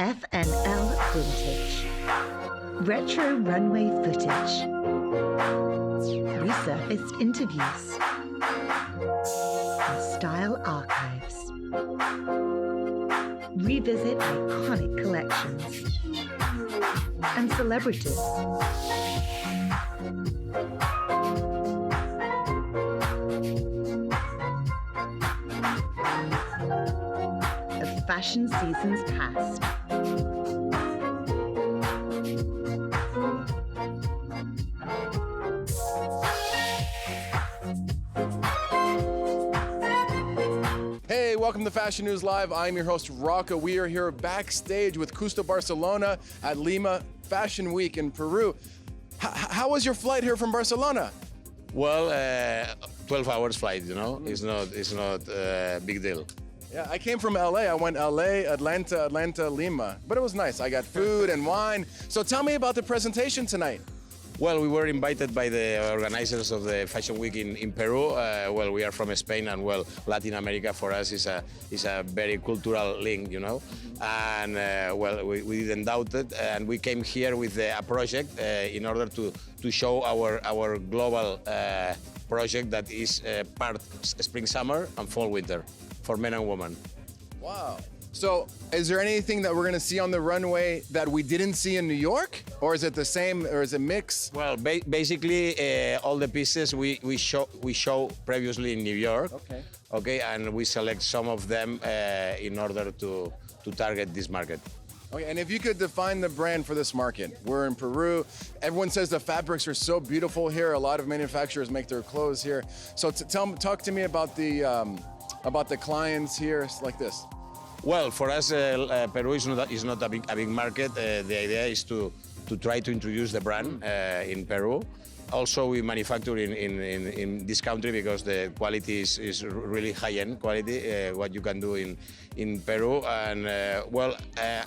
FNL Vintage. Retro runway footage. Resurfaced interviews. And style archives. Revisit iconic collections. And celebrities. Of fashion seasons past. Hey, welcome to Fashion News Live. I'm your host, Rocco. We are here backstage with Custo Barcelona at Lima Fashion Week in Peru. How was your flight here from Barcelona? Well, 12 hours flight, you know, it's not a big deal. Yeah, I came from LA. I went LA, Atlanta, Lima. But it was nice. I got food and wine. So tell me about the presentation tonight. Well, we were invited by the organizers of the Fashion Week in Peru. Well, we are from Spain, and well, Latin America for us is a very cultural link, you know. And well, we didn't doubt it, and we came here with a project in order to show our global project that is part spring, summer, and fall, winter for men and women. Wow. So is there anything that we're going to see on the runway that we didn't see in New York? Or is it the same, or is it mixed? Well, basically, all the pieces we show previously in New York. Okay, and we select some of them in order to target this market. Okay, and if you could define the brand for this market. We're in Peru. Everyone says the fabrics are so beautiful here. A lot of manufacturers make their clothes here. So talk to me about the clients here like this. Well, for us, Peru is not a big market. The idea is to try to introduce the brand in Peru. Also, we manufacture in this country because the quality is really high-end quality, what you can do in Peru. And well,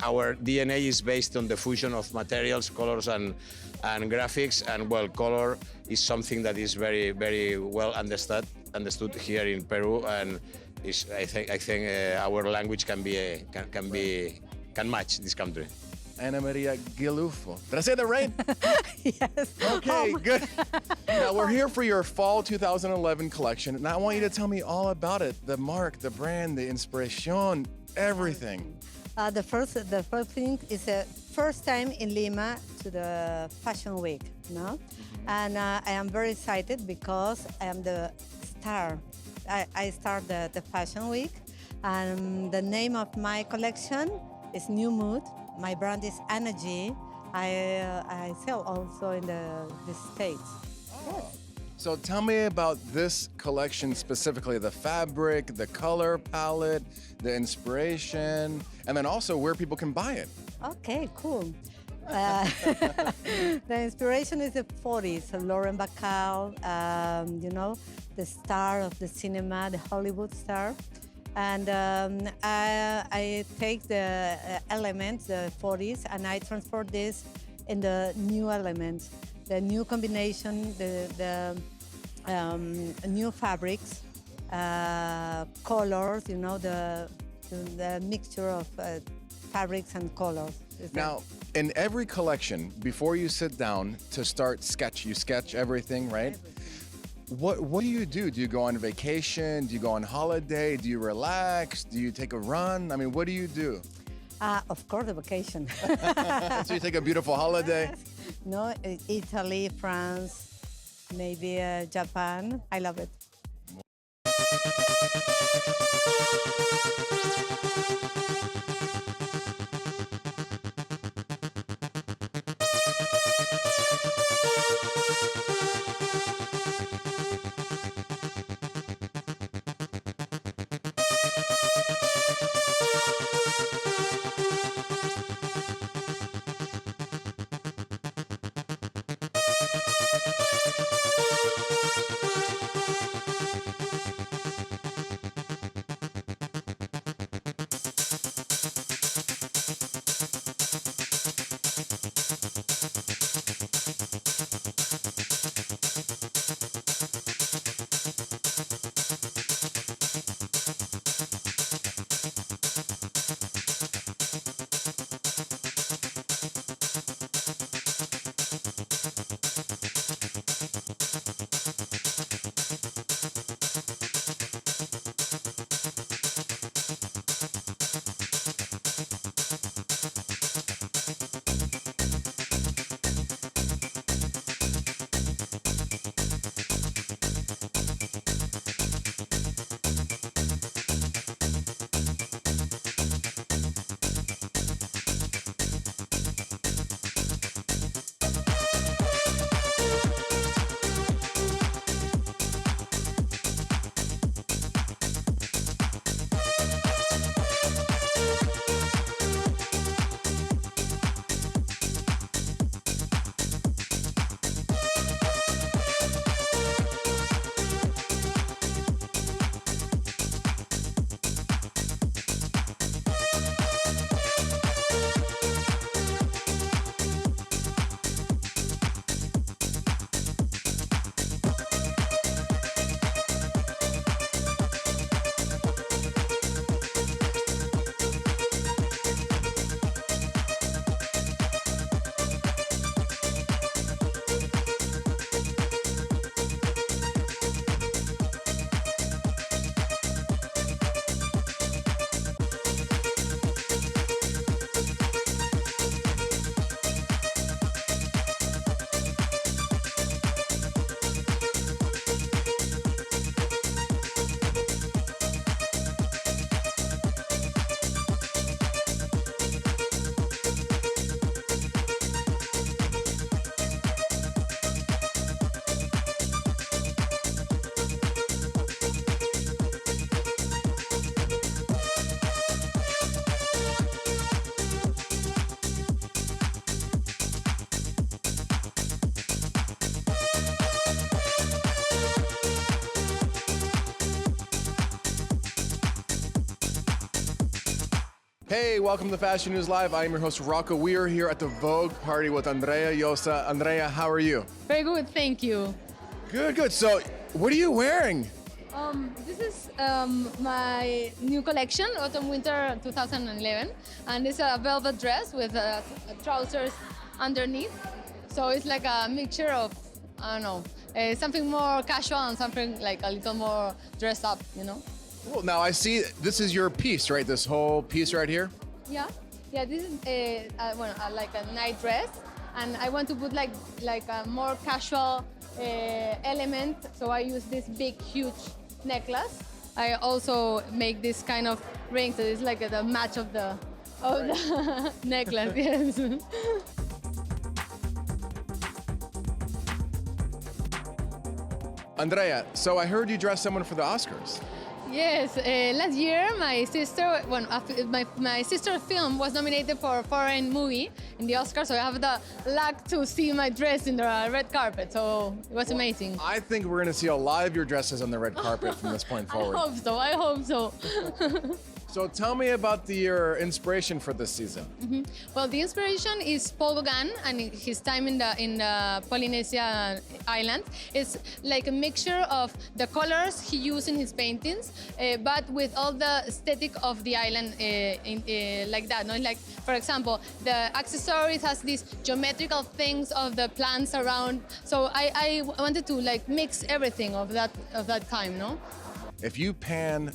our DNA is based on the fusion of materials, colors, and graphics. And well, color is something that is very, very well understood here in Peru. And I think our language can match this country. Ana Maria Gilufo. Did I say that right? Yes. Okay, good. Now we're here for your fall 2011 collection, and I want you to tell me all about it. The mark, the brand, the inspiration, everything. The first thing is the first time in Lima to the Fashion Week, no? And I am very excited because I am the star. I start the Fashion Week, and the name of my collection is New Mood. My brand is Energy. I sell also in the States. Oh. Yes. So tell me about this collection specifically, the fabric, the color palette, the inspiration, and then also where people can buy it. Okay, cool. The inspiration is the 40s, Lauren Bacall, you know, the star of the cinema, the Hollywood star. And I take the elements, the 40s, and I transfer this in the new elements, the new combination, the new fabrics, colors, you know, the mixture of fabrics and colors. Now, in every collection, before you sit down to start you sketch everything, right? What do you do? Do you go on vacation? Do you go on holiday? Do you relax? Do you take a run? I mean, what do you do? Of course, the vacation. So you take a beautiful holiday? Yes. No, Italy, France, maybe Japan. I love it. Hey, welcome to Fashion News Live. I am your host, Rocco. We are here at the Vogue party with Andrea Yosa. Andrea, how are you? Very good, thank you. Good, good. So, what are you wearing? This is my new collection, Autumn Winter 2011, and it's a velvet dress with trousers underneath. So it's like a mixture of, I don't know, something more casual and something like a little more dressed up, you know? Cool. Now, I see this is your piece, right? This whole piece right here? Yeah, this is like a night dress, and I want to put like a more casual element, so I use this big, huge necklace. I also make this kind of ring, so it's like the match of the necklace. Yes. Andrea, so I heard you dressed someone for the Oscars. Yes, last year my sister, my sister's film was nominated for a foreign movie in the Oscars, so I have the luck to see my dress in the red carpet. So it was amazing. I think we're going to see a lot of your dresses on the red carpet from this point forward. I hope so. So tell me about your inspiration for this season. Well, the inspiration is Paul Gauguin and his time in the Polynesia island. It's like a mixture of the colors he used in his paintings, but with all the aesthetic of the island like that. No? Like, for example, the accessories has these geometrical things of the plants around. So I wanted to like mix everything of that time, no? If you pan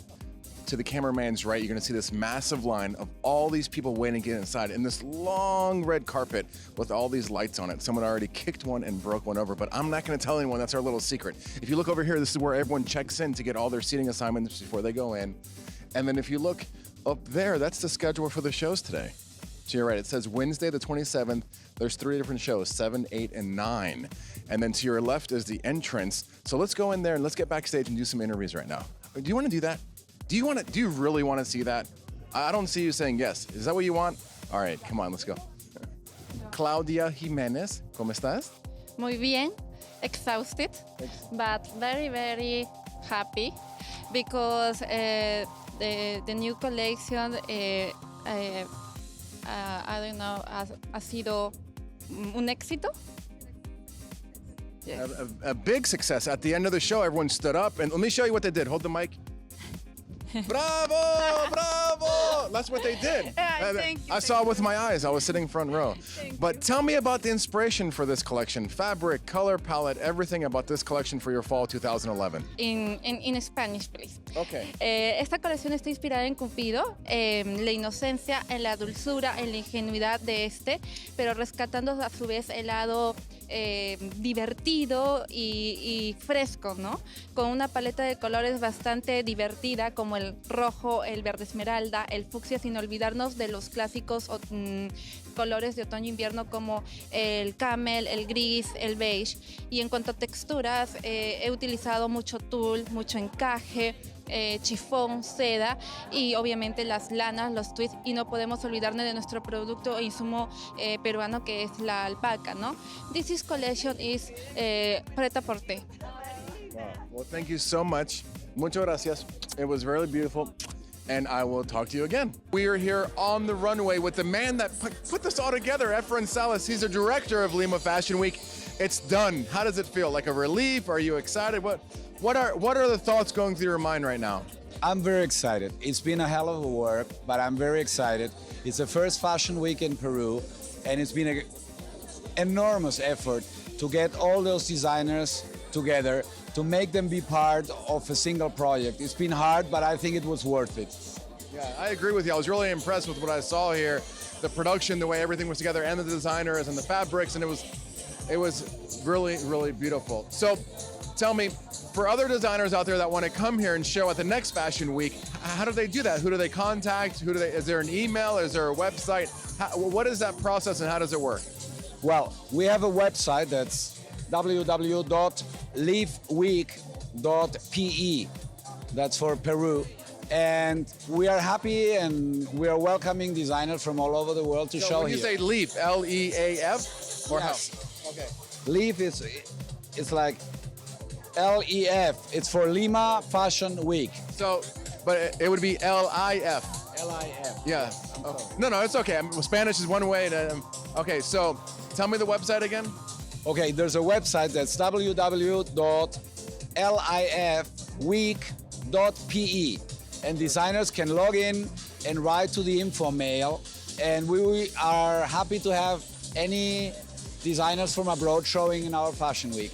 to the cameraman's right, you're going to see this massive line of all these people waiting to get inside in this long red carpet with all these lights on it. Someone already kicked one and broke one over, but I'm not going to tell anyone. That's our little secret. If you look over here, this is where everyone checks in to get all their seating assignments before they go in. And then if you look up there, that's the schedule for the shows today. So you're right, it says Wednesday the 27th, there's 3 different shows, 7, 8, and 9. And then to your left is the entrance. So let's go in there and let's get backstage and do some interviews right now. Do you want to do that? Do you really want to see that? I don't see you saying yes. Is that what you want? All right, come on, let's go. Claudia Jimenez, ¿cómo estás? Muy bien, exhausted, but very, very happy because the new collection, I don't know, ha sido un éxito. Yes. A big success. At the end of the show, everyone stood up, and let me show you what they did. Hold the mic. Bravo, bravo! That's what they did. Thank you, I saw it with my eyes. I was sitting front row. But tell me about the inspiration for this collection. Fabric, color palette, everything about this collection for your fall 2011. In Spanish, please. Okay. Esta colección está inspirada en Cupido, en la inocencia, en la dulzura, en la ingenuidad de este, pero rescatando a su vez el lado divertido y fresco, ¿no? Con una paleta de colores bastante divertida, como el rojo, el verde esmeralda, el fucsia, sin olvidarnos de los clásicos colores de otoño-invierno como el camel, el gris, el beige. Y en cuanto a texturas, he utilizado mucho tul, mucho encaje, chifón, seda y obviamente las lanas, los twists, y no podemos olvidarnos de nuestro producto e insumo peruano que es la alpaca, ¿no? This collection is prêt-à-porter. Wow. Well, thank you so much. Muchas gracias. It was really beautiful. And I will talk to you again. We are here on the runway with the man that put this all together, Efren Salas. He's the director of Lima Fashion Week. It's done. How does it feel? Like a relief? Are you excited? What are the thoughts going through your mind right now? I'm very excited. It's been a hell of a work, but I'm very excited. It's the first fashion week in Peru, and it's been an enormous effort to get all those designers together to make them be part of a single project. It's been hard, but I think it was worth it. Yeah, I agree with you. I was really impressed with what I saw here. The production, the way everything was together, and the designers and the fabrics, and it was really, really beautiful. So tell me, for other designers out there that want to come here and show at the next Fashion Week, how do they do that? Who do they contact? Is there an email? Is there a website? What is that process and how does it work? Well, we have a website that's www.leafweek.pe. That's for Peru. And we are happy and we are welcoming designers from all over the world to show when you here. say Leaf, L-E-A-F? Or Yes. how? Okay. Leaf it's like L-E-F. It's for Lima Fashion Week. So, but it would be L-I-F. L-I-F. Yeah. No, it's okay. Spanish is one way. Okay, so tell me the website again. Okay, there's a website that's www.lifweek.pe, and designers can log in and write to the info mail, and we are happy to have any designers from abroad showing in our fashion week.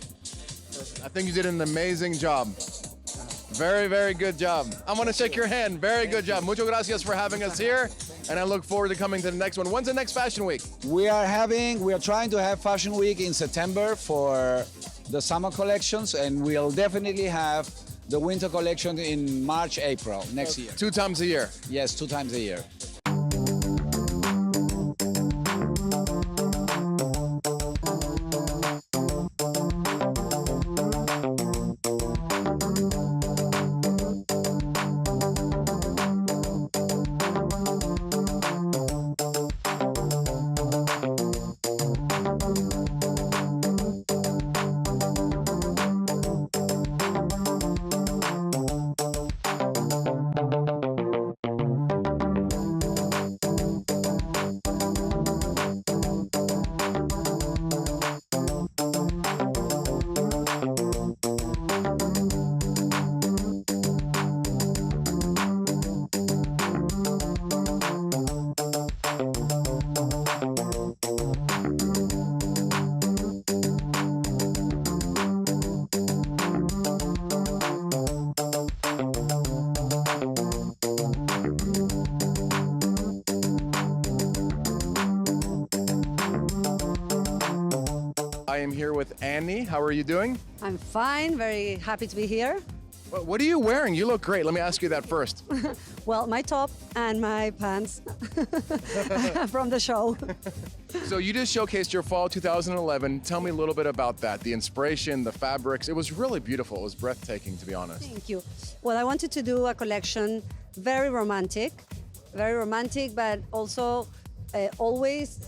I think you did an amazing job. Very, very good job. I'm gonna shake your hand. Very good job. Muchas gracias for having us here, and I look forward to coming to the next one. When's the next fashion week? We are trying to have fashion week in September for the summer collections, and we'll definitely have the winter collection in March, April next year. 2 times a year. Yes, 2 times a year. I am here with Annie. How are you doing? I'm fine, very happy to be here. What are you wearing? You look great. Let me ask you that first. Well, my top and my pants from the show. So you just showcased your fall 2011. Tell me a little bit about that. The inspiration, the fabrics. It was really beautiful. It was breathtaking, to be honest. Thank you. Well, I wanted to do a collection very romantic, but also always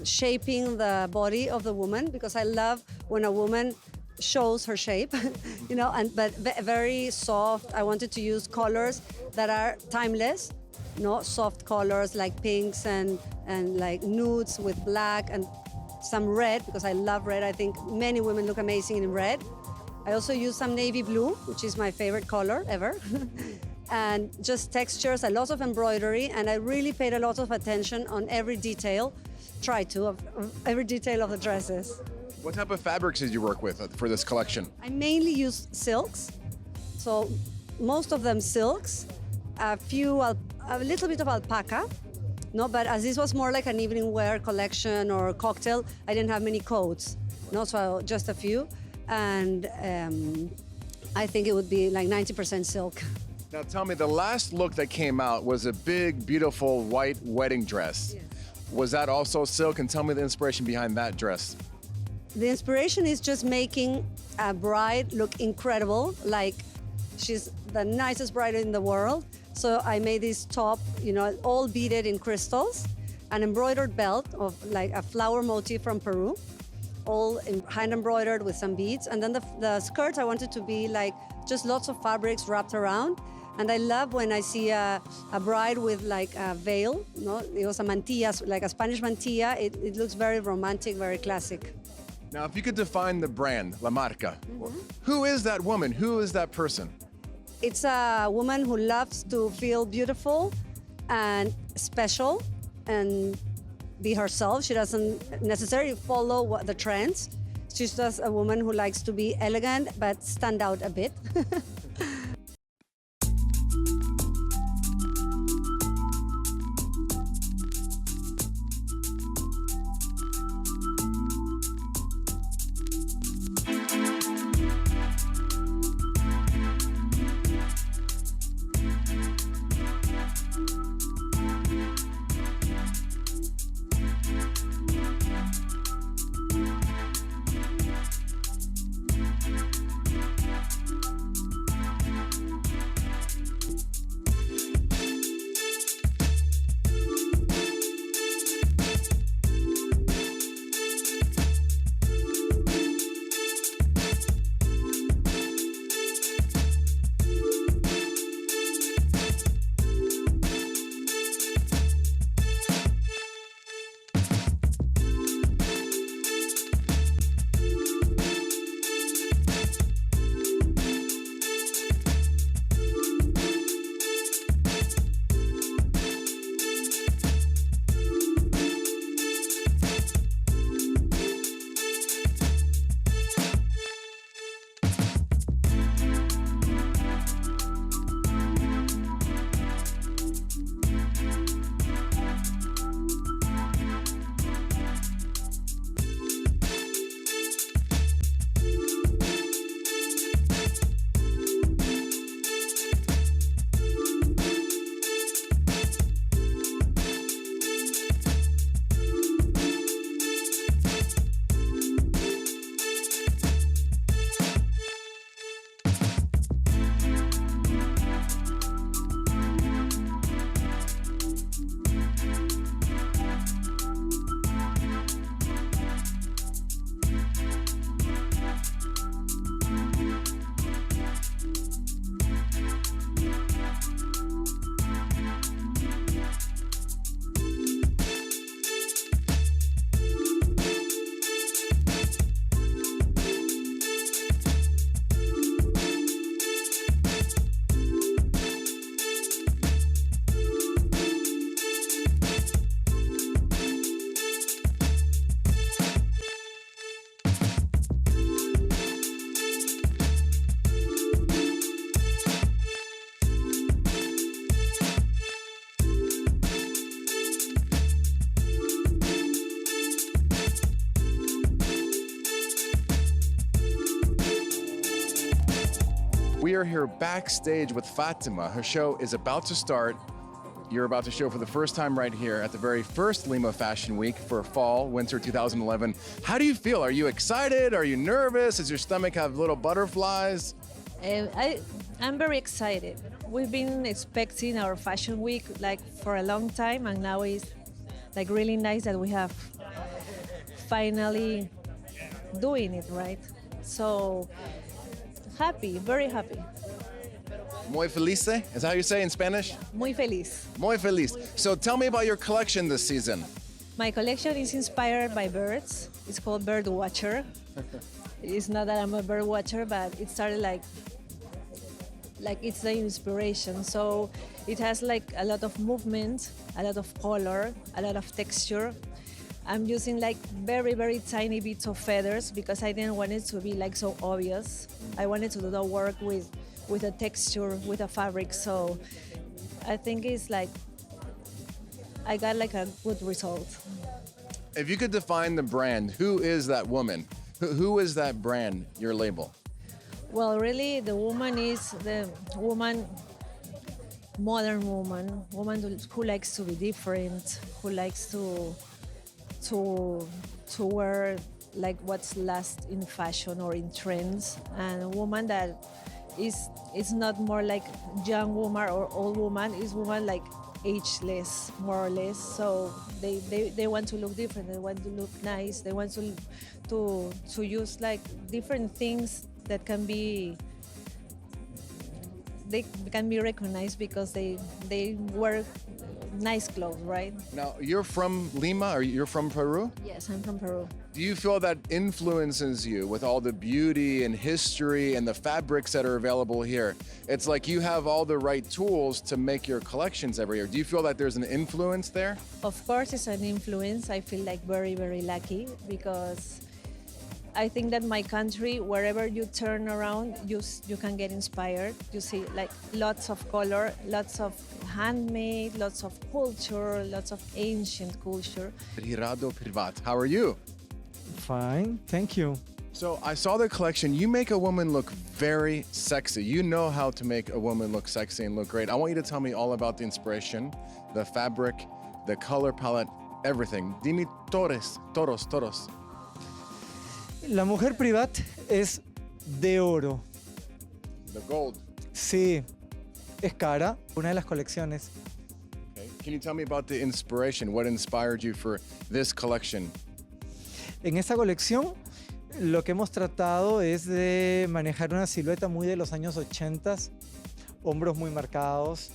shaping the body of the woman, because I love when a woman shows her shape, you know, but very soft. I wanted to use colors that are timeless, soft colors like pinks and like nudes with black and some red, because I love red. I think many women look amazing in red. I also use some navy blue, which is my favorite color ever. And just textures, a lot of embroidery, and I really paid a lot of attention on every detail, of every detail of the dresses. What type of fabrics did you work with for this collection? I mainly use silks, so most of them silks, a little bit of alpaca, but as this was more like an evening wear collection or cocktail, I didn't have many coats, so just a few, and I think it would be like 90% silk. Now tell me, the last look that came out was a big, beautiful white wedding dress. Yes. Was that also silk? And tell me the inspiration behind that dress. The inspiration is just making a bride look incredible, like she's the nicest bride in the world. So I made this top, all beaded in crystals, an embroidered belt of like a flower motif from Peru, all hand embroidered with some beads. And then the skirts I wanted to be like just lots of fabrics wrapped around. And I love when I see a bride with like a veil, it was a mantilla, like a Spanish mantilla. It looks very romantic, very classic. Now, if you could define the brand, La Marca, who is that woman? Who is that person? It's a woman who loves to feel beautiful and special and be herself. She doesn't necessarily follow the trends. She's just a woman who likes to be elegant but stand out a bit. we are here backstage with Fatima. Her show is about to start. You're about to show for the first time right here at the very first Lima Fashion Week for fall, winter 2011. How do you feel? Are you excited? Are you nervous? Does your stomach have little butterflies? I'm very excited. We've been expecting our fashion week like for a long time, and now it's like really nice that we have finally doing it, right? So happy, very happy. Muy feliz? Is that how you say in Spanish? Muy feliz. Muy feliz. So tell me about your collection this season. My collection is inspired by birds. It's called Bird Watcher. It's not that I'm a bird watcher, but it started like it's the inspiration. So it has like a lot of movement, a lot of color, a lot of texture. I'm using like very, very tiny bits of feathers because I didn't want it to be like so obvious. I wanted to do the work with a texture, with a fabric. So I think it's like, I got like a good result. If you could define the brand, who is that woman? Who is that brand, your label? Well, really, the woman is the woman, modern woman who likes to be different, who likes to wear like what's last in fashion or in trends, and a woman that is not more like young woman or old woman, is woman like ageless, more or less. So they want to look different, they want to look nice, they want to use like different things that can be recognized because they wear nice clothes, right? Now, you're from Lima, or you're from Peru? Yes, I'm from Peru. Do you feel that influences you with all the beauty and history and the fabrics that are available here? It's like you have all the right tools to make your collections every year. Do you feel that there's an influence there? Of course, it's an influence. I feel like very, very lucky because I think that my country, wherever you turn around, you can get inspired. You see like lots of color, lots of handmade, lots of culture, lots of ancient culture. Hirado Privat, how are you? Fine, thank you. So I saw the collection. You make a woman look very sexy. You know how to make a woman look sexy and look great. I want you to tell me all about the inspiration, the fabric, the color palette, everything. Dime todos. La mujer Privat es de oro. The gold. Sí, es cara. Una de las colecciones. Okay. Can you tell me about the inspiration? What inspired you for this collection? En esta colección lo que hemos tratado es de manejar una silueta muy de los años 80, hombros muy marcados.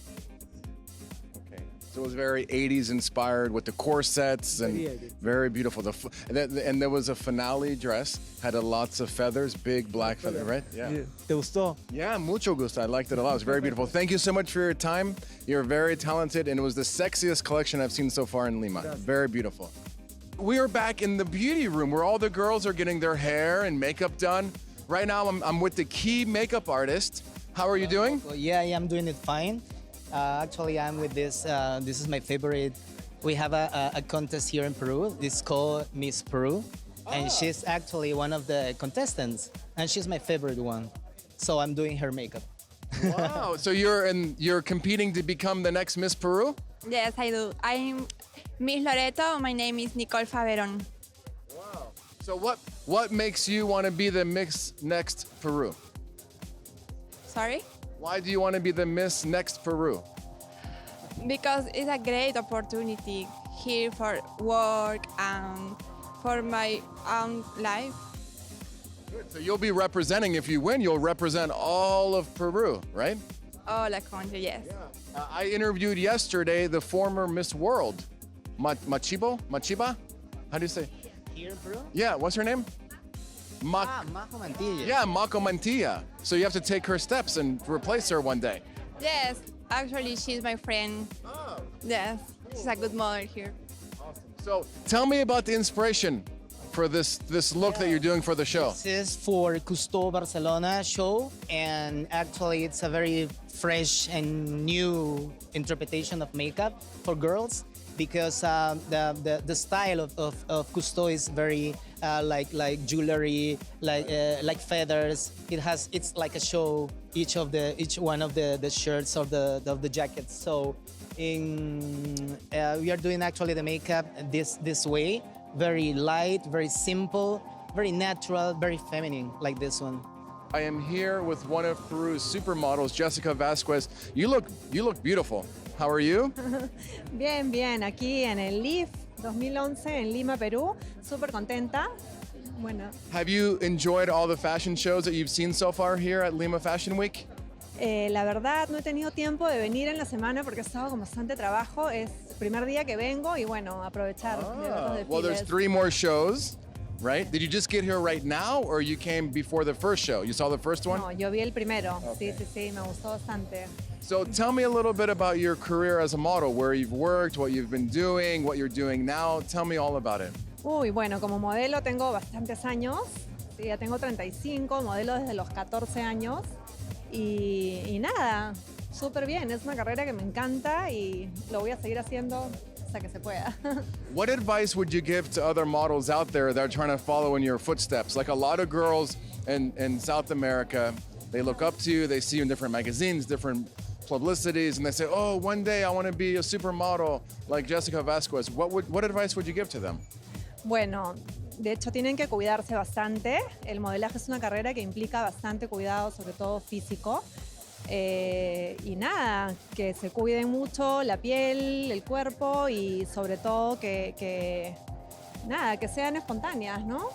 Okay. So it was very 80s inspired with the corsets and very beautiful. And there was a finale dress, had lots of feathers, big black feather, right? Yeah. ¿Te gustó? Yeah, mucho gusto. I liked it a lot. It was very beautiful. Thank you so much for your time. You're very talented, and it was the sexiest collection I've seen so far in Lima. Very beautiful. We are back in the beauty room where all the girls are getting their hair and makeup done. Right now, I'm with the key makeup artist. How are you doing? Well, yeah, I'm doing it fine. Actually, I'm with this. This is my favorite. We have a contest here in Peru. It's called Miss Peru. And she's actually one of the contestants. And she's my favorite one. So I'm doing her makeup. Wow. So you're competing to become the next Miss Peru? Yes, I do. I'm Miss Loreto. My name is Nicole Faveron. Wow. So what makes you want to be the Miss Next Peru? Sorry? Why do you want to be the Miss Next Peru? Because it's a great opportunity here for work and for my own life. Good. So you'll be representing, if you win, you'll represent all of Peru, right? Oh, la country, yes. Yeah. I interviewed yesterday the former Miss World, Machiba? How do you say? Here in Peru? Yeah, what's her name? Majo Mantilla. Yeah, Mako Mantilla. So you have to take her steps and replace her one day. Yes, actually, she's my friend. Oh. Yes, she's a good mother here. Awesome. So tell me about the inspiration for this look that you're doing for the show. This is for Cousteau Barcelona show. And actually, it's a very fresh and new interpretation of makeup for girls. because the style of Cousteau is very like jewelry, like feathers. It's like a show. Each one of the shirts of the jackets. So we are doing actually the makeup this way, very light, very simple, very natural, very feminine, like this one. I am here with one of Peru's supermodels, Jessica Vasquez. You look beautiful. How are you? Bien, bien, aquí en el LIF 2011 en Lima, Perú. Súper contenta. Bueno, Have you enjoyed all the fashion shows that you've seen so far here at Lima Fashion Week? la verdad no he tenido tiempo de venir en la semana porque he estado con bastante trabajo. Es el primer día que vengo y bueno, aprovechar de ver los Well, there's desfiles. 3 more shows, right? Did you just get here right now or you came before the first show? You saw the first one? No, yo vi el primero. Sí, me gustó bastante. So tell me a little bit about your career as a model, where you've worked, what you've been doing, what you're doing now. Tell me all about it. Uy, bueno, como modelo tengo bastantes años. Sí, ya tengo 35, modelo desde los 14 años. Y nada, súper bien. Es una carrera que me encanta y lo voy a seguir haciendo hasta que se pueda. What advice would you give to other models out there that are trying to follow in your footsteps? Like a lot of girls in South America, they look up to you, they see you in different magazines, different publicities, and they say, oh, one day I want to be a supermodel like Jessica Vasquez. What advice would you give to them? Bueno, de hecho tienen que cuidarse bastante. El modelaje es una carrera que implica bastante cuidado, sobre todo físico. Y nada, que se cuiden mucho la piel, el cuerpo y sobre todo que sean espontáneas, ¿no?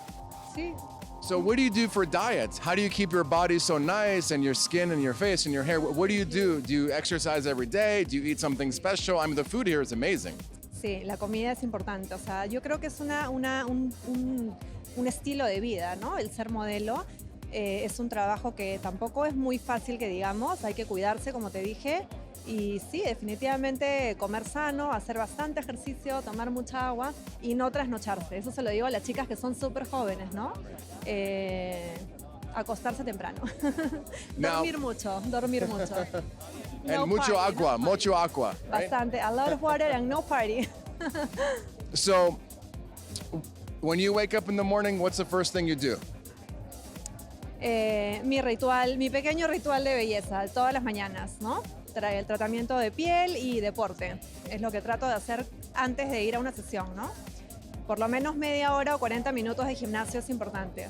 Sí. So what do you do for diets? How do you keep your body so nice and your skin and your face and your hair? What do you do? Do you exercise every day? Do you eat something special? I mean, the food here is amazing. Sí, la comida es importante. O sea, yo creo que es un estilo de vida, ¿no? El ser modelo es un trabajo que tampoco es muy fácil que digamos. Hay que cuidarse, como te dije. Y sí, definitivamente comer sano, hacer bastante ejercicio, tomar mucha agua y no trasnocharse. Eso se lo digo a las chicas que son súper jóvenes, ¿no? Acostarse temprano. Dormir mucho. And mucho agua, mucho agua. Right? Bastante. A lot of water and no party. So when you wake up in the morning, what's the first thing you do? Mi pequeño ritual de belleza, todas las mañanas, ¿no? Trae el tratamiento de piel y deporte. Es lo que trato de hacer antes de ir a una sesión, ¿no? Por lo menos media hora o 40 minutos de gimnasio es importante.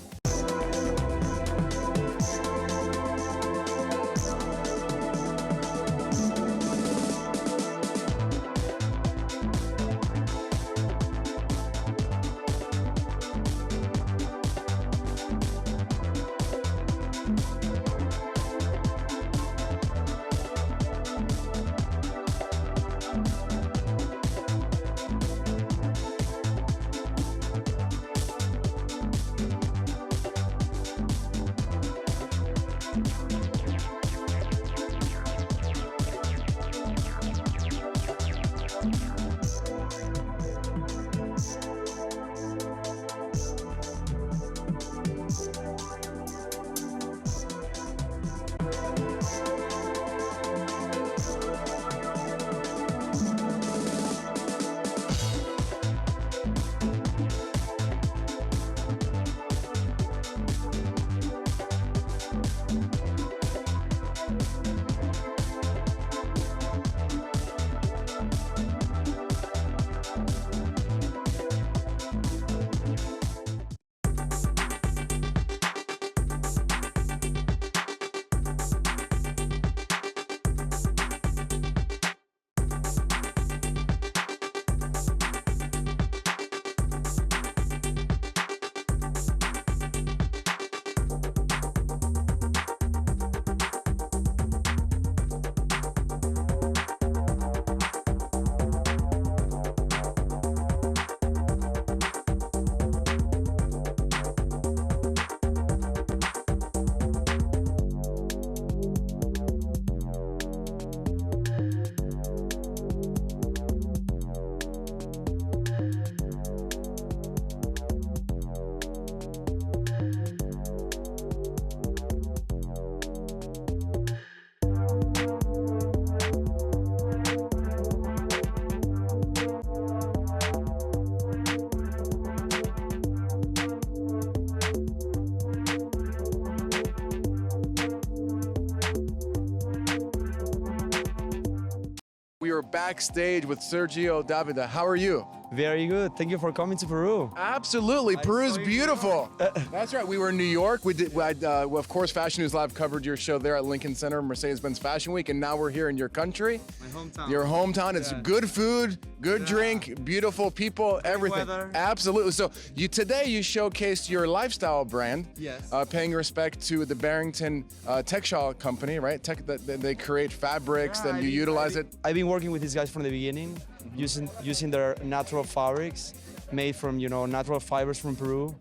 backstage with Sergio Davida. How are you? Very good. Thank you for coming to Peru. Absolutely. Peru's beautiful. That's right. We were in New York. We did, of course, Fashion News Live covered your show there at Lincoln Center, Mercedes-Benz Fashion Week, and now we're here in your country. My hometown. Your hometown. It's good food, good drink, beautiful people, everything. weather. Absolutely. So today you showcased your lifestyle brand. Yes. Paying respect to the Barrington Textile Company, right? They create fabrics, then you utilize it. I've been working with these guys from the beginning, using their natural fabrics made from natural fibers from Peru,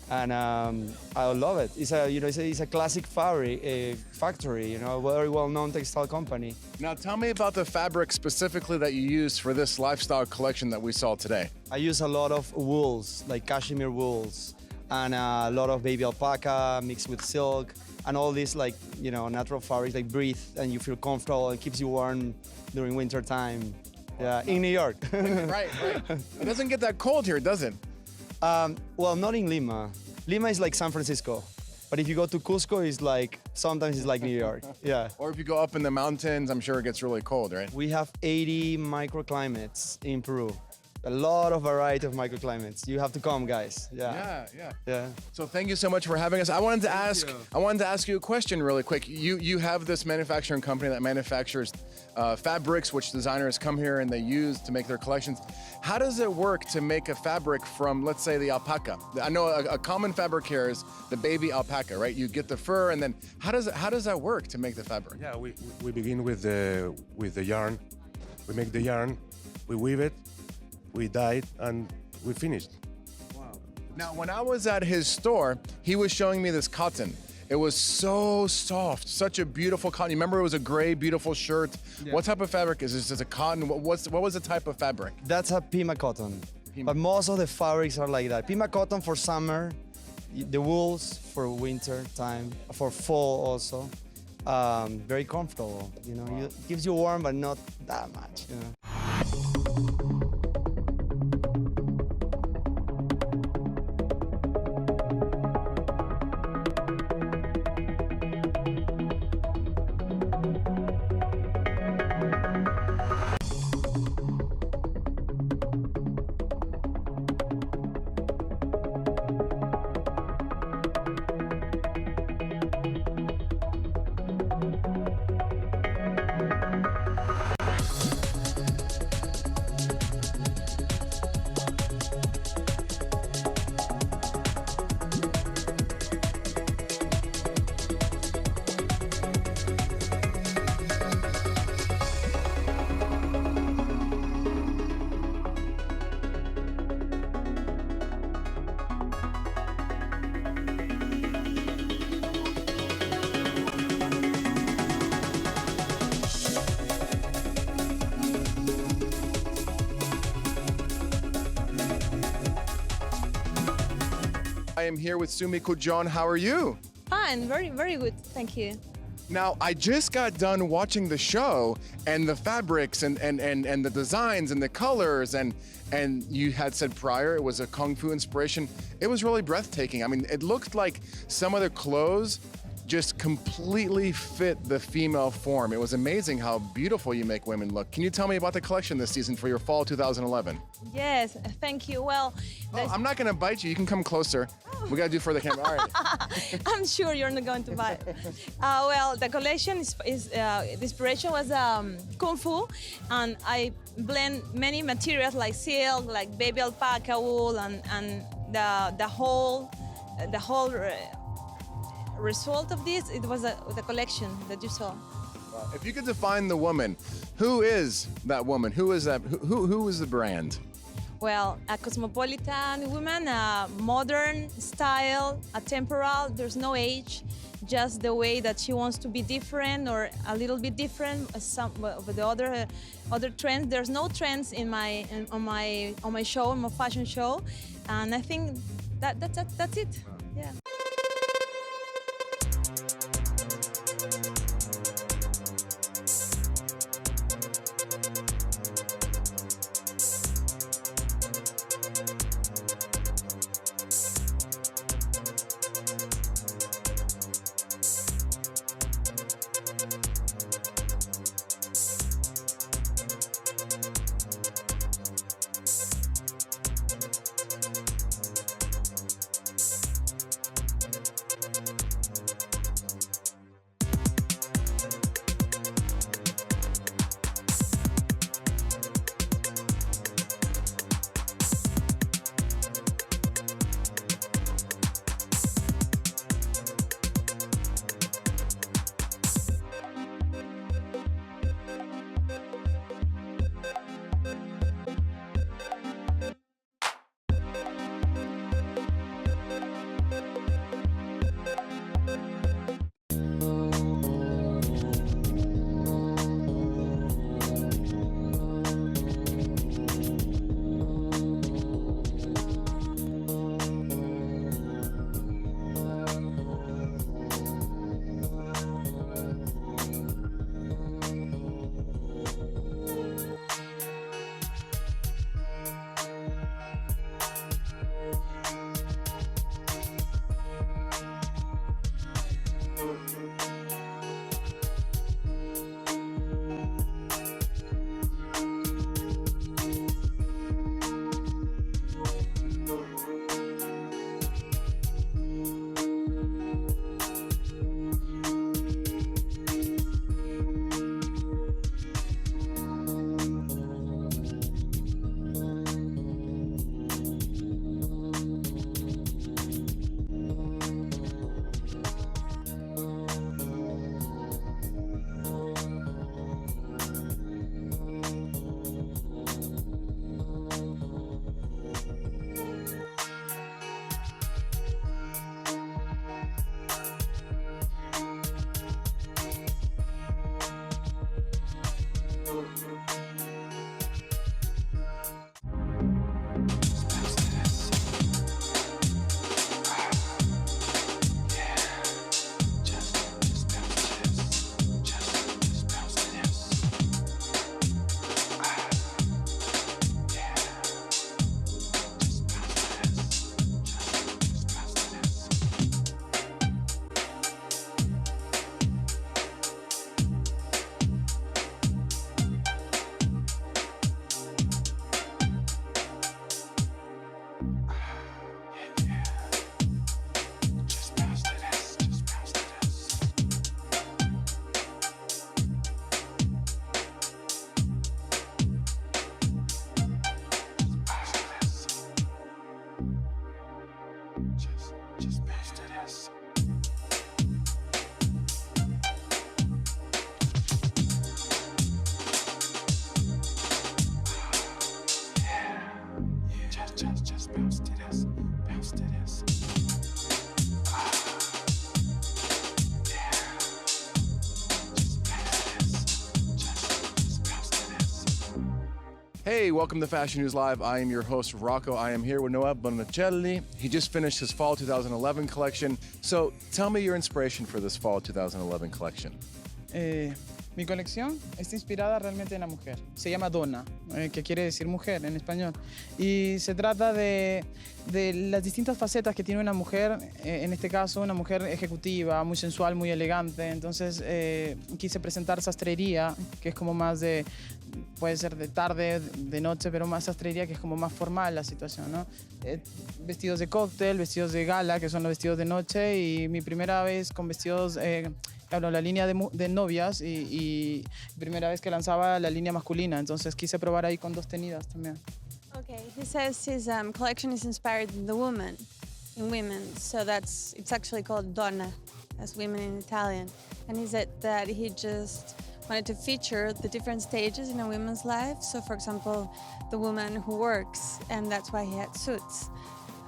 and I love it. It's a classic fabric factory, a very well-known textile company. Now tell me about the fabric specifically that you used for this lifestyle collection that we saw today. I use a lot of wools, like cashmere wools, and a lot of baby alpaca mixed with silk, and all these natural fabrics like breathe and you feel comfortable. It keeps you warm during winter time. Yeah, in New York. Right. It doesn't get that cold here, does it? Well, not in Lima. Lima is like San Francisco. But if you go to Cusco, sometimes it's like New York. Yeah. Or if you go up in the mountains, I'm sure it gets really cold, right? We have 80 microclimates in Peru. A lot of variety of microclimates. You have to come, guys. Yeah. So thank you so much for having us. I wanted to ask you a question really quick. You have this manufacturing company that manufactures fabrics, which designers come here and they use to make their collections. How does it work to make a fabric from, let's say, the alpaca? I know a common fabric here is the baby alpaca, right? You get the fur, and then how does that work to make the fabric? Yeah, we begin with the yarn. We make the yarn, we weave it, we dye it, and we finished. Wow. Now, when I was at his store, he was showing me this cotton. It was so soft, such a beautiful cotton. You remember it was a gray, beautiful shirt. Yeah. What type of fabric is this? Is it cotton? What was the type of fabric? That's a Pima cotton. But most of the fabrics are like that. Pima cotton for summer, the wools for winter time, for fall also. Very comfortable, wow. It gives you warm, but not that much. I am here with Sumiko John. How are you? Fine, very, very good. Thank you. Now, I just got done watching the show and the fabrics and the designs and the colors and you had said prior it was a Kung Fu inspiration. It was really breathtaking. I mean, it looked like some of the clothes just completely fit the female form. It was amazing how beautiful you make women look. Can you tell me about the collection this season for your fall 2011? Yes, thank you. Well, I'm not gonna bite you. You can come closer. We gotta do it for the camera. All right. I'm sure you're not going to buy it. Well, the collection the inspiration was Kung Fu, and I blend many materials like silk, like baby alpaca wool, and the whole result of this, it was the collection that you saw. If you could define the woman, who is that woman? Who is that? Who is the brand? Well, a cosmopolitan woman, a modern style, a temporal. There's no age, just the way that she wants to be different or a little bit different. Some of the other trends. There's no trends on my show, on my fashion show, and I think that's it. Yeah. Hey, welcome to Fashion News Live. I am your host, Rocco. I am here with Noah Bonicelli. He just finished his Fall 2011 collection. So tell me your inspiration for this Fall 2011 collection. Mi colección está inspirada realmente en la mujer. Se llama Donna, que quiere decir mujer en español. Y se trata de las distintas facetas que tiene una mujer, en este caso una mujer ejecutiva, muy sensual, muy elegante. Entonces quise presentar sastrería, que es como más de, puede ser de tarde, de noche, pero más sastrería que es como más formal la situación, ¿no? Vestidos de cóctel, vestidos de gala, que son los vestidos de noche, y mi primera vez con vestidos... Claro, la línea de novias y primera vez que lanzaba la línea masculina, entonces quise probar ahí con dos tenidas también. Okay, he says his collection is inspired in women, so it's actually called donna, as women in Italian. And he said that he just wanted to feature the different stages in a woman's life. So, for example, the woman who works, and that's why he had suits.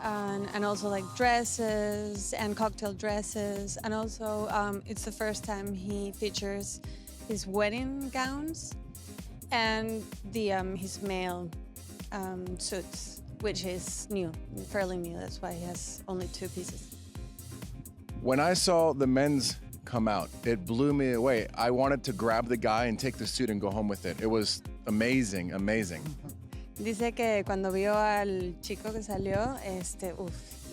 And also like dresses and cocktail dresses, and also it's the first time he features his wedding gowns and his male suits, which is new, fairly new. That's why he has only 2 pieces. When I saw the men's come out, it blew me away. I wanted to grab the guy and take the suit and go home with it. It was amazing, amazing. Dice que cuando vio al chico que salió,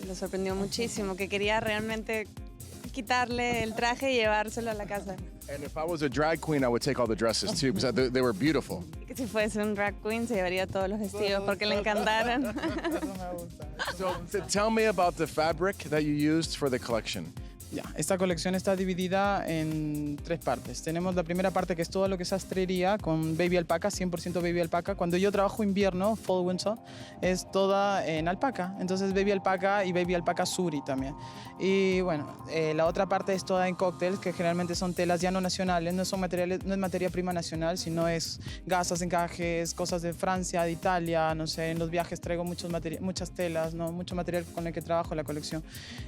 lo sorprendió muchísimo, que quería realmente quitarle el traje y llevárselo a la casa. And if I was a drag queen, I would take all the dresses too, because they were beautiful. Y que si fuese un drag queen, se llevaría todos los vestidos porque le encantaron. So tell me about the fabric that you used for the collection. Ya, esta colección está dividida en 3 partes. Tenemos la primera parte, que es todo lo que es sastrería con baby alpaca, 100% baby alpaca. Cuando yo trabajo invierno, fall winter, es toda en alpaca. Entonces baby alpaca y baby alpaca suri también. Y bueno, la otra parte es toda en cócteles, que generalmente son telas ya no nacionales, no son materiales, no es materia prima nacional, sino es gasas, encajes, cosas de Francia, de Italia, no sé, en los viajes traigo muchas telas, ¿no? Mucho material con el que trabajo en la colección.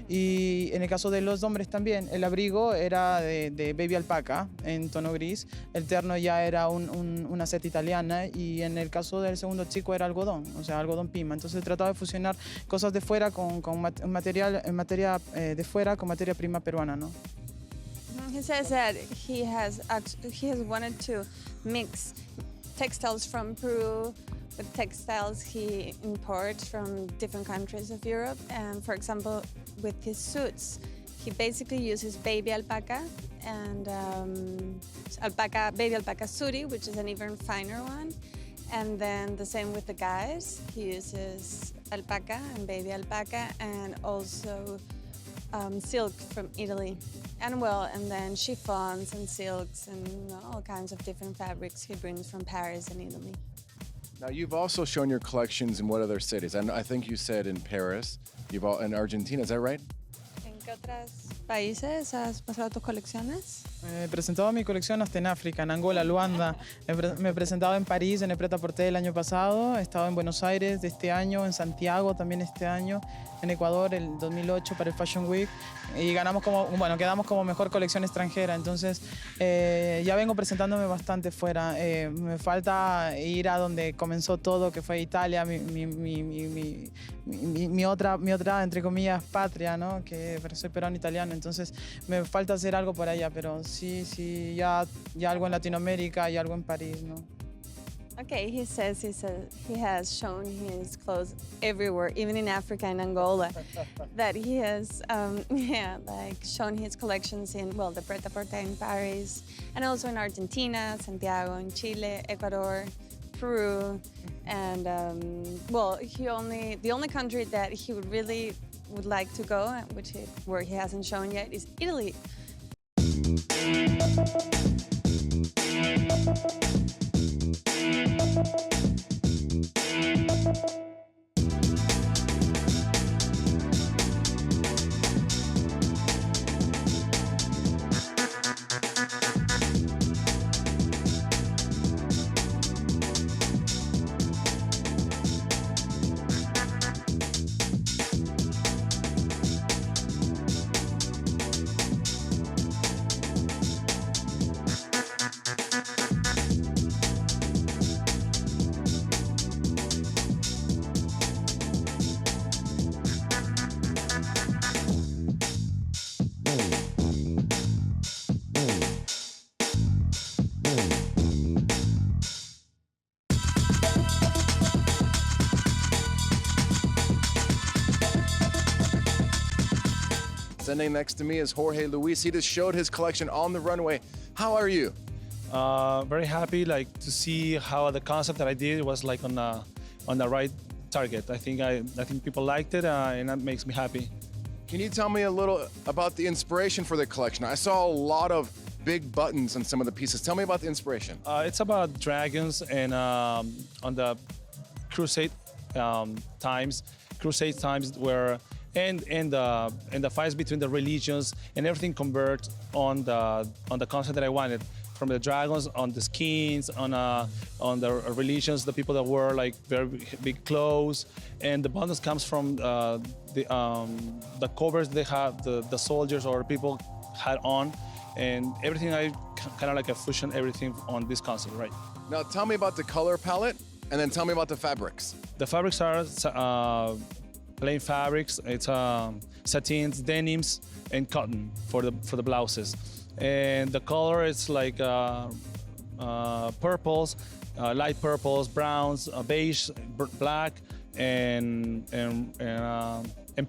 Y en el caso de los hombres también, el abrigo era de baby alpaca en tono gris, el terno ya era una seta italiana, y en el caso del segundo chico era algodón, o sea, algodón pima. Entonces trataba de fusionar cosas de fuera con materia de fuera con materia prima peruana, ¿no? He says that he has wanted to mix textiles from Peru with textiles he imports from different countries of Europe. And for example, with his suits, he basically uses baby alpaca and baby alpaca suri, which is an even finer one. And then the same with the guys. He uses alpaca and baby alpaca, and also silk from Italy. And then chiffons and silks and all kinds of different fabrics he brings from Paris and Italy. Now, you've also shown your collections in what other cities? And I think you said in Paris, in Argentina, is that right? ¿En qué otros países has pasado tus colecciones? He presentado mi colección hasta en África, en Angola, Luanda. Me he presentado en París, en el Pret-a-Porter el año pasado. He estado en Buenos Aires de este año, en Santiago también este año, en Ecuador el 2008 para el Fashion Week. Y quedamos como mejor colección extranjera. Entonces ya vengo presentándome bastante fuera. Me falta ir a donde comenzó todo, que fue Italia, mi otra, entre comillas, patria, ¿no? Pero soy peruano italiano, entonces me falta hacer algo por allá, pero sí, ya algo en Latinoamérica y algo en París, ¿no? Okay, he says he has shown his clothes everywhere, even in Africa and Angola. That he has, shown his collections in, the Pret-a-Porter in Paris, and also in Argentina, Santiago, in Chile, Ecuador, Peru, and the only country that he would like to go, where he hasn't shown yet, is Italy. Standing next to me is Jorge Luis. He just showed his collection on the runway. How are you? Very happy, like to see how the concept that I did was like on the right target. I think people liked it, and that makes me happy. Can you tell me a little about the inspiration for the collection? I saw a lot of big buttons on some of the pieces. Tell me about the inspiration. It's about dragons and on the crusade times where and the fights between the religions and everything convert on the concept that I wanted. From the dragons on the skins, on the religions, the people that wear like very big clothes, and the buttons comes from the covers they have the soldiers or people had on, and everything I kind of like a fusion everything on this concept, right? Now tell me about the color palette, and then tell me about the fabrics. The fabrics are plain fabrics. It's satins, denims, and cotton for the blouses. And the color is like purples, light purples, browns, beige, black, and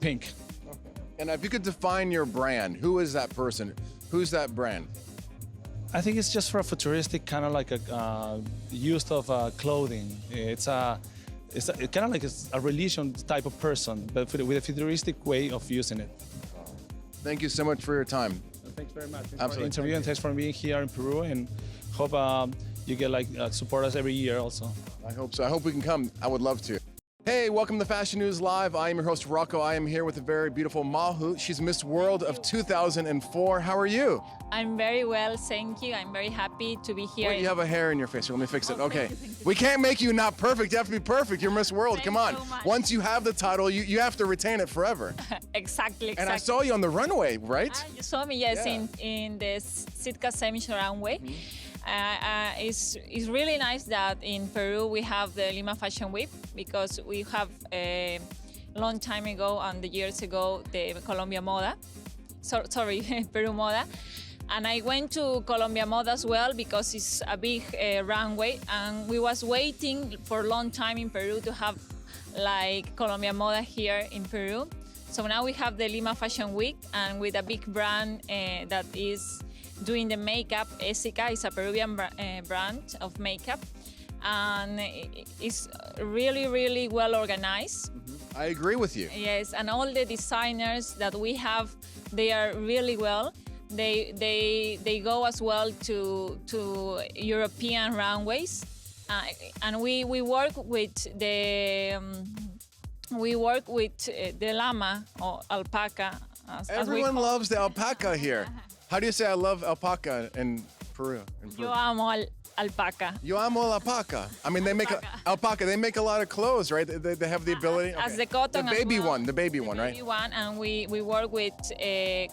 pink. Okay. And if you could define your brand, who is that person? Who's that brand? I think it's just for a futuristic kind of like a use of clothing. It's kind of like a religion type of person, but with a futuristic way of using it. Thank you so much for your time. Thanks very much. Thanks Absolutely. for the interview, and thanks for being here in Peru, and hope you get support us every year also. I hope so. I hope we can come. I would love to. Hey, welcome to Fashion News Live. I am your host, Rocco. I am here with the very beautiful Mahu. She's Miss World of 2004. How are you? I'm very well, thank you. I'm very happy to be here. Wait, you have a hair in your face. Let me fix it. Okay. We can't make you not perfect. You have to be perfect. You're Miss World. Come on. So much. Once you have the title, you have to retain it forever. Exactly. And I saw you on the runway, right? You saw me, yes, Yeah. in the Sitka Semish runway. It's really nice that in Peru we have the Lima Fashion Week, because we have a long time ago and the years ago the Colombia Moda, sorry, Peru Moda. And I went to Colombia Moda as well because it's a big runway, and we was waiting for a long time in Peru to have like Colombia Moda here in Peru. So now we have the Lima Fashion Week, and with a big brand that is doing the makeup. Esica is a Peruvian brand of makeup, and it's really, really well organized. I agree with you. Yes, and all the designers that we have, they are really well. They go as well to European runways, and we work with the llama or alpaca. Everyone loves the alpaca here. How do you say I love alpaca in Peru? Yo amo alpaca. Yo amo alpaca. I mean, they make alpaca. They make a lot of clothes, right? They have the ability. As the cotton, the baby as well. one, the baby one, right? Baby one, and we work with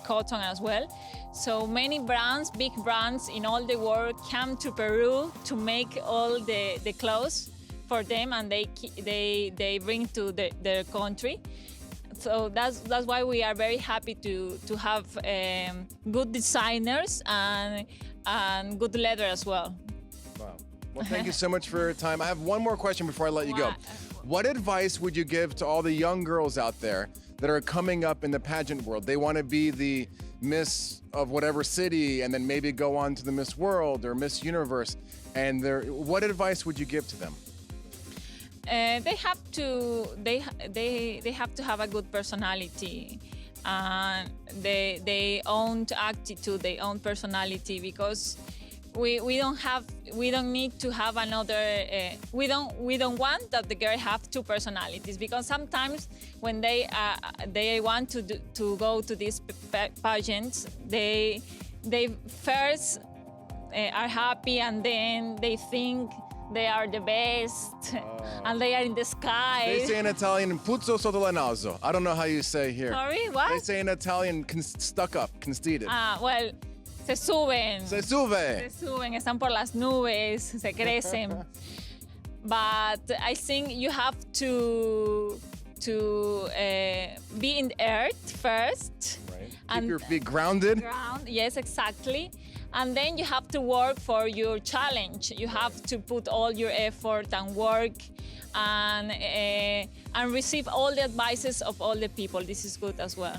cotton as well. So many brands, big brands in all the world come to Peru to make all the clothes for them, and they bring to their country. So that's why we are very happy to have good designers and good leather as well. Wow. Well, thank you so much for your time. I have one more question before I let you go. What advice would you give to all the young girls out there that are coming up in the pageant world? They want to be the Miss of whatever city and then maybe go on to the Miss World or Miss Universe. And what advice would you give to them? They have to have a good personality, and their own attitude, their own personality, because we don't need to have another. We don't want that the girl have two personalities, because sometimes when they want to go to these pageants, they first are happy, and then they think they are the best, and they are in the sky. They say in Italian, puzzo sotto il naso. I don't know how you say here. Sorry, what? They say in Italian, stuck up, conceited. Well, se suben. Se sube. Se suben, están por las nubes, se crecen. But I think you have to be in the earth first. Right. Keep your feet grounded. Yes, exactly. And then you have to work for your challenge. You have to put all your effort and work, and receive all the advices of all the people. This is good as well.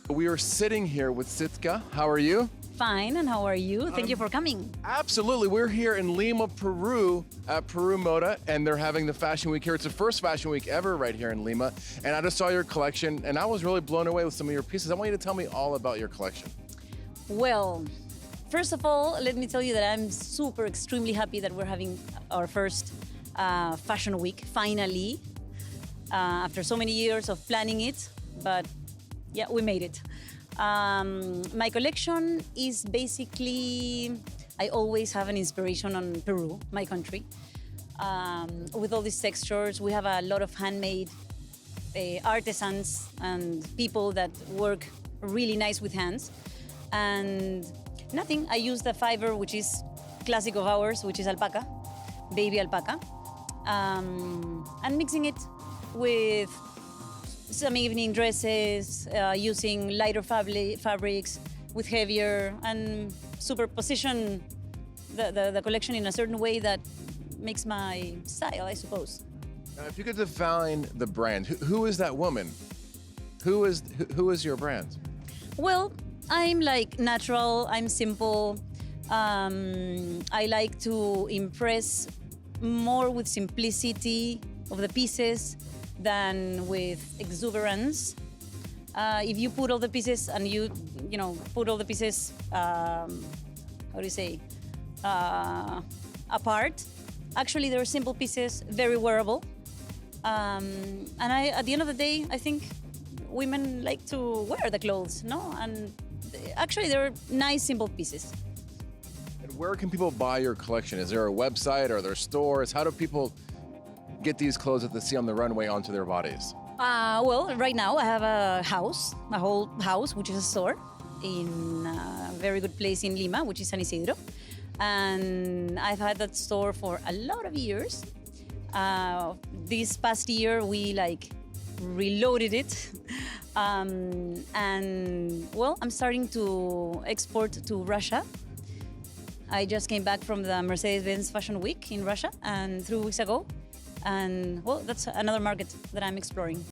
We are sitting here with Sitka. How are you? Fine, and how are you? Thank you for coming. Absolutely. We're here in Lima, Peru at Peru Moda, and they're having the Fashion Week here. It's the first Fashion Week ever right here in Lima. And I just saw your collection, and I was really blown away with some of your pieces. I want you to tell me all about your collection. Well, first of all, let me tell you that I'm super, extremely happy that we're having our first Fashion Week, finally, after so many years of planning it. But yeah, we made it. My collection is basically, I always have an inspiration on Peru, my country. With all these textures, we have a lot of handmade artisans and people that work really nice with hands. And nothing, I use the fiber, which is classic of ours, which is alpaca, baby alpaca, and mixing it with some evening dresses, using lighter fabrics with heavier, and superposition the collection in a certain way that makes my style, I suppose. Now, if you could define the brand, who is that woman? Who is your brand? Well, I'm like natural, I'm simple. I like to impress more with simplicity of the pieces than with exuberance. If you put all the pieces and you put all the pieces, how do you say, apart, actually they're simple pieces, very wearable. And at the end of the day, I think women like to wear the clothes, no? And actually they're nice, simple pieces. And where can people buy your collection? Is there a website? Are there stores? How do people get these clothes that they see on the runway onto their bodies? Well, right now I have a whole house, which is a store in a very good place in Lima, which is San Isidro. And I've had that store for a lot of years. This past year, we reloaded it. And well, I'm starting to export to Russia. I just came back from the Mercedes-Benz Fashion Week in Russia, and 3 weeks ago. And well, that's another market that I'm exploring.